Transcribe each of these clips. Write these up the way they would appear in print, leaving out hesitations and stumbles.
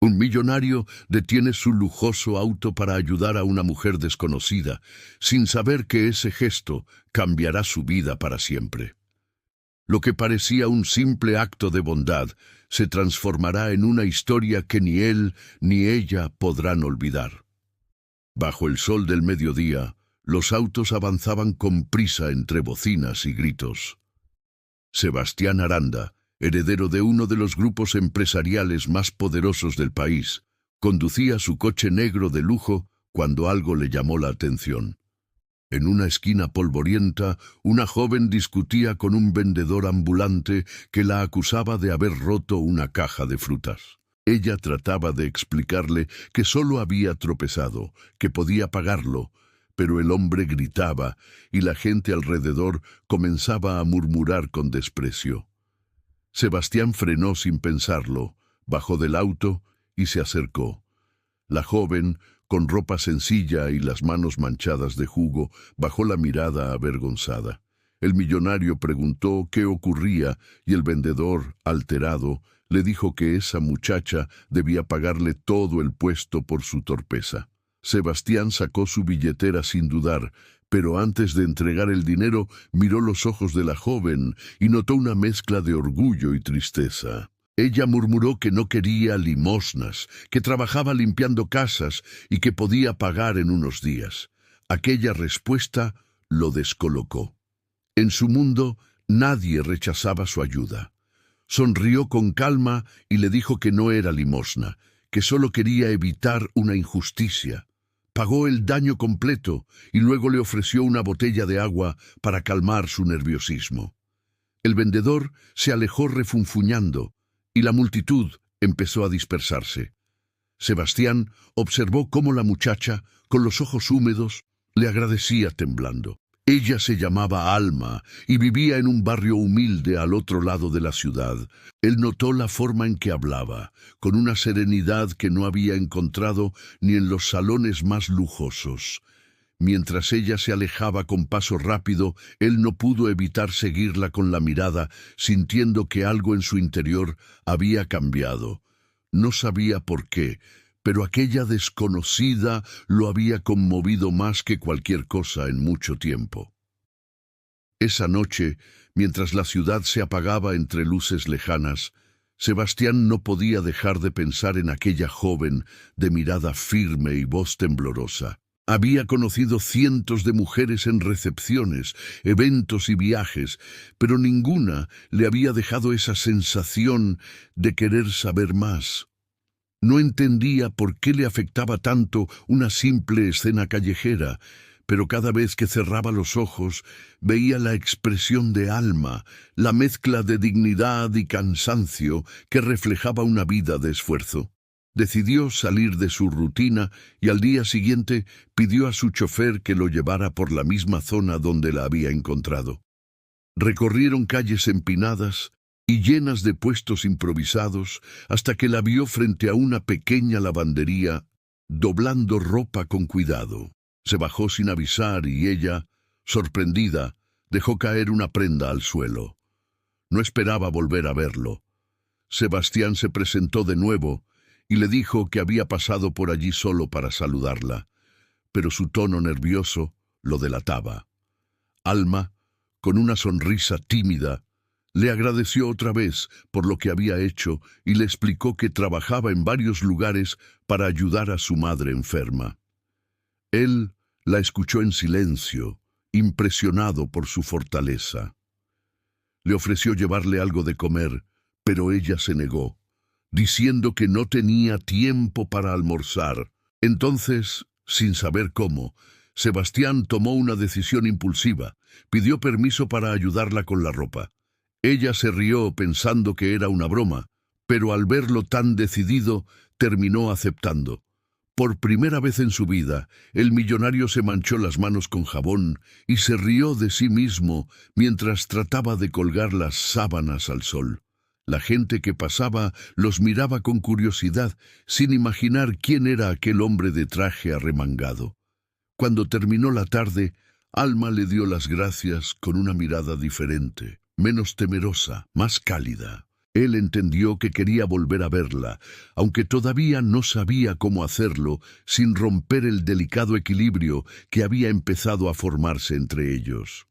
Un millonario detiene su lujoso auto para ayudar a una mujer desconocida, sin saber que ese gesto cambiará su vida para siempre. Lo que parecía un simple acto de bondad se transformará en una historia que ni él ni ella podrán olvidar. Bajo el sol del mediodía, los autos avanzaban con prisa entre bocinas y gritos. Sebastián Aranda, heredero de uno de los grupos empresariales más poderosos del país, conducía su coche negro de lujo cuando algo le llamó la atención. En una esquina polvorienta, una joven discutía con un vendedor ambulante que la acusaba de haber roto una caja de frutas. Ella trataba de explicarle que solo había tropezado, que podía pagarlo, pero el hombre gritaba y la gente alrededor comenzaba a murmurar con desprecio. Sebastián frenó sin pensarlo, bajó del auto y se acercó. La joven, con ropa sencilla y las manos manchadas de jugo, bajó la mirada avergonzada. El millonario preguntó qué ocurría y el vendedor, alterado, le dijo que esa muchacha debía pagarle todo el puesto por su torpeza. Sebastián sacó su billetera sin dudar, pero antes de entregar el dinero miró los ojos de la joven y notó una mezcla de orgullo y tristeza. Ella murmuró que no quería limosnas, que trabajaba limpiando casas y que podía pagar en unos días. Aquella respuesta lo descolocó. En su mundo nadie rechazaba su ayuda. Sonrió con calma y le dijo que no era limosna, que solo quería evitar una injusticia. Pagó el daño completo y luego le ofreció una botella de agua para calmar su nerviosismo. El vendedor se alejó refunfuñando y la multitud empezó a dispersarse. Sebastián observó cómo la muchacha, con los ojos húmedos, le agradecía temblando. Ella se llamaba Alma y vivía en un barrio humilde al otro lado de la ciudad. Él notó la forma en que hablaba, con una serenidad que no había encontrado ni en los salones más lujosos. Mientras ella se alejaba con paso rápido, él no pudo evitar seguirla con la mirada, sintiendo que algo en su interior había cambiado. No sabía por qué, pero aquella desconocida lo había conmovido más que cualquier cosa en mucho tiempo. Esa noche, mientras la ciudad se apagaba entre luces lejanas, Sebastián no podía dejar de pensar en aquella joven de mirada firme y voz temblorosa. Había conocido cientos de mujeres en recepciones, eventos y viajes, pero ninguna le había dejado esa sensación de querer saber más. No entendía por qué le afectaba tanto una simple escena callejera, pero cada vez que cerraba los ojos veía la expresión de Alma, la mezcla de dignidad y cansancio que reflejaba una vida de esfuerzo. Decidió salir de su rutina y al día siguiente pidió a su chofer que lo llevara por la misma zona donde la había encontrado. Recorrieron calles empinadas y llenas de puestos improvisados hasta que la vio frente a una pequeña lavandería, doblando ropa con cuidado. Se bajó sin avisar y ella, sorprendida, dejó caer una prenda al suelo. No esperaba volver a verlo. Sebastián se presentó de nuevo y le dijo que había pasado por allí solo para saludarla, pero su tono nervioso lo delataba. Alma, con una sonrisa tímida, le agradeció otra vez por lo que había hecho y le explicó que trabajaba en varios lugares para ayudar a su madre enferma. Él la escuchó en silencio, impresionado por su fortaleza. Le ofreció llevarle algo de comer, pero ella se negó, diciendo que no tenía tiempo para almorzar. Entonces, sin saber cómo, Sebastián tomó una decisión impulsiva. Pidió permiso para ayudarla con la ropa. Ella se rió pensando que era una broma, pero al verlo tan decidido, terminó aceptando. Por primera vez en su vida, el millonario se manchó las manos con jabón y se rió de sí mismo mientras trataba de colgar las sábanas al sol. La gente que pasaba los miraba con curiosidad, sin imaginar quién era aquel hombre de traje arremangado. Cuando terminó la tarde, Alma le dio las gracias con una mirada diferente, menos temerosa, más cálida. Él entendió que quería volver a verla, aunque todavía no sabía cómo hacerlo sin romper el delicado equilibrio que había empezado a formarse entre ellos.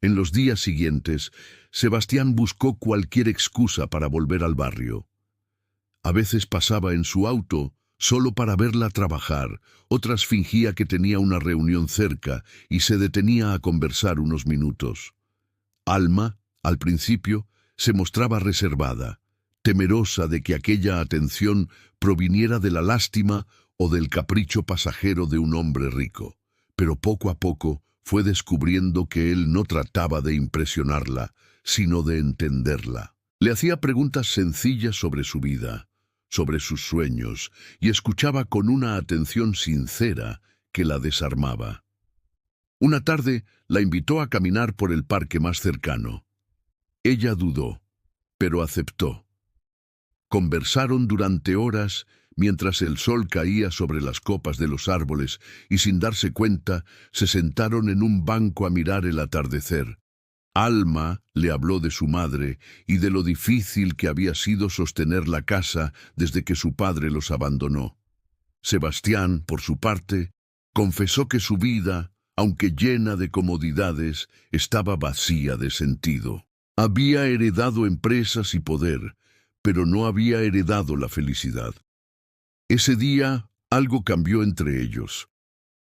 En los días siguientes, Sebastián buscó cualquier excusa para volver al barrio. A veces pasaba en su auto solo para verla trabajar, otras fingía que tenía una reunión cerca y se detenía a conversar unos minutos. Alma, al principio, se mostraba reservada, temerosa de que aquella atención proviniera de la lástima o del capricho pasajero de un hombre rico, pero poco a poco fue descubriendo que él no trataba de impresionarla, sino de entenderla. Le hacía preguntas sencillas sobre su vida, sobre sus sueños, y escuchaba con una atención sincera que la desarmaba. Una tarde la invitó a caminar por el parque más cercano. Ella dudó, pero aceptó. Conversaron durante horas mientras el sol caía sobre las copas de los árboles y sin darse cuenta se sentaron en un banco a mirar el atardecer. Alma le habló de su madre y de lo difícil que había sido sostener la casa desde que su padre los abandonó. Sebastián, por su parte, confesó que su vida, aunque llena de comodidades, estaba vacía de sentido. Había heredado empresas y poder, pero no había heredado la felicidad. Ese día, algo cambió entre ellos.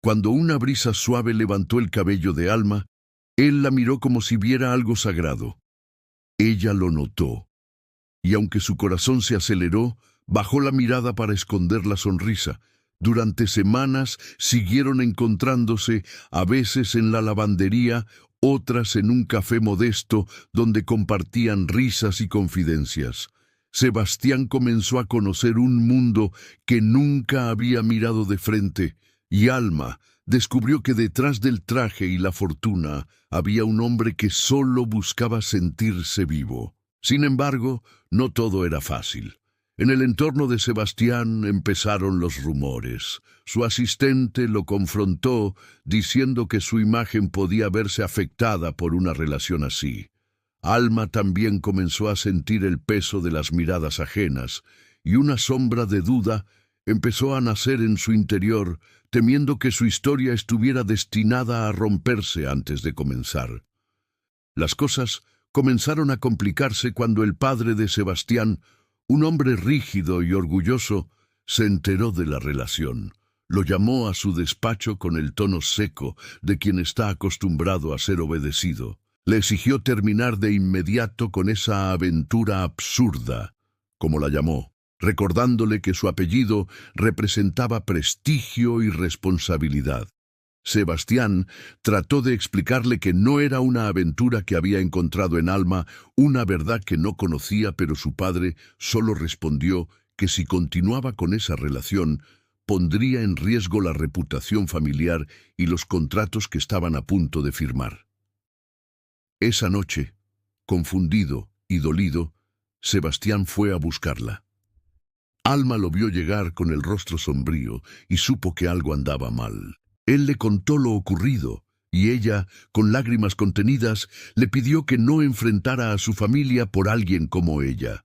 Cuando una brisa suave levantó el cabello de Alma, él la miró como si viera algo sagrado. Ella lo notó, y aunque su corazón se aceleró, bajó la mirada para esconder la sonrisa. Durante semanas siguieron encontrándose, a veces en la lavandería, otras en un café modesto donde compartían risas y confidencias. Sebastián comenzó a conocer un mundo que nunca había mirado de frente, y Alma descubrió que detrás del traje y la fortuna había un hombre que solo buscaba sentirse vivo. Sin embargo, no todo era fácil. En el entorno de Sebastián empezaron los rumores. Su asistente lo confrontó diciendo que su imagen podía verse afectada por una relación así. Alma también comenzó a sentir el peso de las miradas ajenas, y una sombra de duda empezó a nacer en su interior, temiendo que su historia estuviera destinada a romperse antes de comenzar. Las cosas comenzaron a complicarse cuando el padre de Sebastián, un hombre rígido y orgulloso, se enteró de la relación. Lo llamó a su despacho con el tono seco de quien está acostumbrado a ser obedecido. Le exigió terminar de inmediato con esa aventura absurda, como la llamó, recordándole que su apellido representaba prestigio y responsabilidad. Sebastián trató de explicarle que no era una aventura que había encontrado en Alma, una verdad que no conocía, pero su padre solo respondió que si continuaba con esa relación, pondría en riesgo la reputación familiar y los contratos que estaban a punto de firmar. Esa noche, confundido y dolido, Sebastián fue a buscarla. Alma lo vio llegar con el rostro sombrío y supo que algo andaba mal. Él le contó lo ocurrido, y ella, con lágrimas contenidas, le pidió que no enfrentara a su familia por alguien como ella.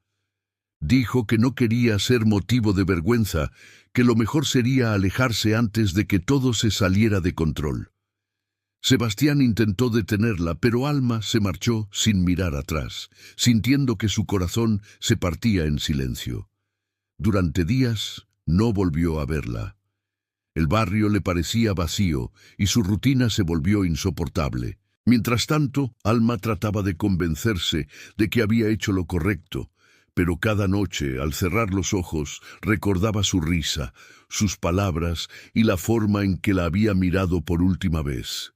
Dijo que no quería ser motivo de vergüenza, que lo mejor sería alejarse antes de que todo se saliera de control. Sebastián intentó detenerla, pero Alma se marchó sin mirar atrás, sintiendo que su corazón se partía en silencio. Durante días no volvió a verla. El barrio le parecía vacío y su rutina se volvió insoportable. Mientras tanto, Alma trataba de convencerse de que había hecho lo correcto, pero cada noche, al cerrar los ojos, recordaba su risa, sus palabras y la forma en que la había mirado por última vez.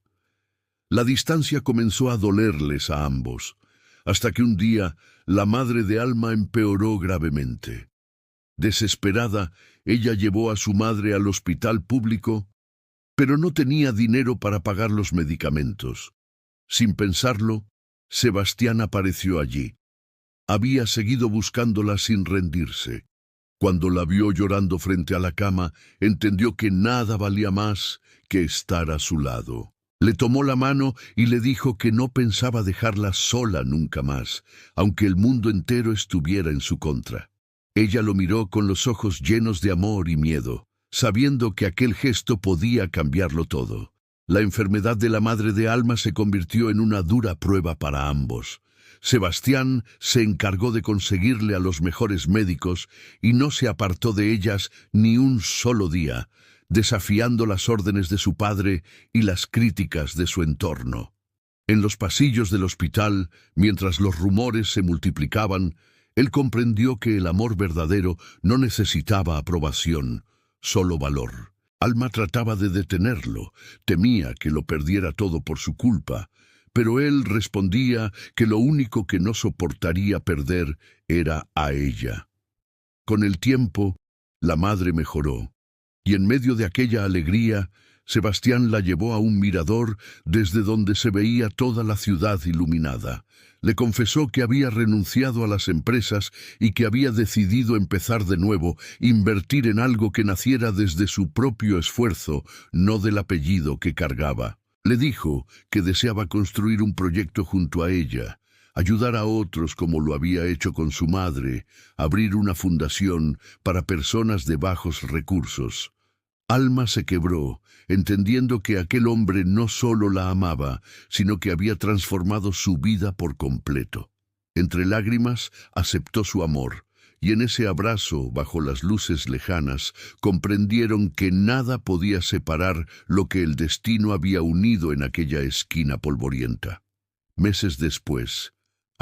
La distancia comenzó a dolerles a ambos, hasta que un día la madre de Alma empeoró gravemente. Desesperada, ella llevó a su madre al hospital público, pero no tenía dinero para pagar los medicamentos. Sin pensarlo, Sebastián apareció allí. Había seguido buscándola sin rendirse. Cuando la vio llorando frente a la cama, entendió que nada valía más que estar a su lado. Le tomó la mano y le dijo que no pensaba dejarla sola nunca más, aunque el mundo entero estuviera en su contra. Ella lo miró con los ojos llenos de amor y miedo, sabiendo que aquel gesto podía cambiarlo todo. La enfermedad de la madre de Alma se convirtió en una dura prueba para ambos. Sebastián se encargó de conseguirle a los mejores médicos y no se apartó de ellas ni un solo día, desafiando las órdenes de su padre y las críticas de su entorno. En los pasillos del hospital, mientras los rumores se multiplicaban, él comprendió que el amor verdadero no necesitaba aprobación, solo valor. Alma trataba de detenerlo, temía que lo perdiera todo por su culpa, pero él respondía que lo único que no soportaría perder era a ella. Con el tiempo, la madre mejoró, y en medio de aquella alegría, Sebastián la llevó a un mirador desde donde se veía toda la ciudad iluminada. Le confesó que había renunciado a las empresas y que había decidido empezar de nuevo, invertir en algo que naciera desde su propio esfuerzo, no del apellido que cargaba. Le dijo que deseaba construir un proyecto junto a ella, ayudar a otros como lo había hecho con su madre, abrir una fundación para personas de bajos recursos. Alma se quebró, entendiendo que aquel hombre no solo la amaba, sino que había transformado su vida por completo. Entre lágrimas, aceptó su amor, y en ese abrazo, bajo las luces lejanas, comprendieron que nada podía separar lo que el destino había unido en aquella esquina polvorienta. Meses después,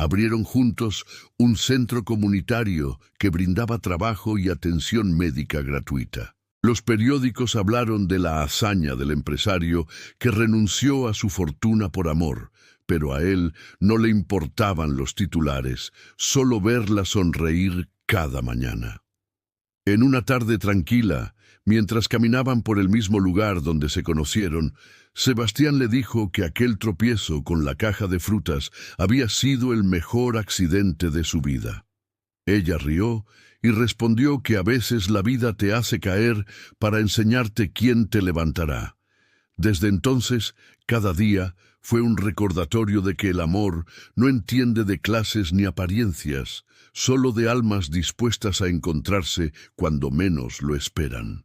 abrieron juntos un centro comunitario que brindaba trabajo y atención médica gratuita. Los periódicos hablaron de la hazaña del empresario que renunció a su fortuna por amor, pero a él no le importaban los titulares, solo verla sonreír cada mañana. En una tarde tranquila, mientras caminaban por el mismo lugar donde se conocieron, Sebastián le dijo que aquel tropiezo con la caja de frutas había sido el mejor accidente de su vida. Ella rió y respondió que a veces la vida te hace caer para enseñarte quién te levantará. Desde entonces, cada día fue un recordatorio de que el amor no entiende de clases ni apariencias, solo de almas dispuestas a encontrarse cuando menos lo esperan.